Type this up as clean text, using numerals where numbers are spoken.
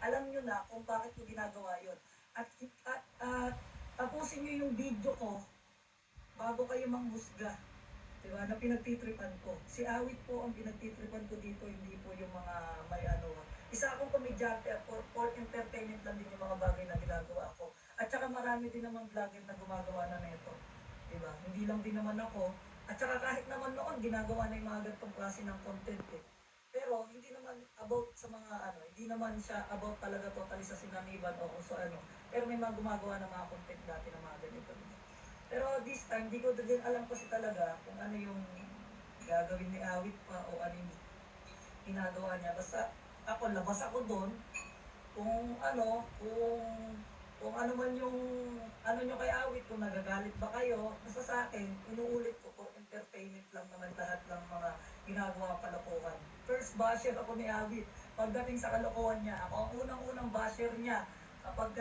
alam nyo na kung bakit ko ginagawa yon. At tapusin nyo yung video ko bago kayo manghusga. Diba? Na pinagtitripan ko. Si Awit po ang pinagtitripan ko dito, hindi po yung mga may ano. Isa akong komedyante for entertainment lang din yung mga bagay na ginagawa ko. At saka marami din naman vlogger na gumagawa na neto. Diba? Hindi lang din naman ako. At saka kahit naman noon, ginagawa na yung mga ganitong klase ng content eh. Pero hindi naman about sa mga ano, hindi naman siya about talaga totally sa sinaniban o kung so ano. Pero may mga gumagawa ng mga content dati na mga ganito. Pero this time, di ko din alam kasi talaga kung ano yung gagawin ni Awit pa o ano yung ginagawa niya. Basta ako, labas ako doon. Kung ano, kung ano man yung ano nyo kay Awit, kung nagagalit ba kayo, basta sa akin, inuulit ko for entertainment lang naman lahat ng mga ginagawa kalokohan. First basher ako ni Awit. Pagdating sa kalokohan niya, ako ang unang-unang basher niya kapag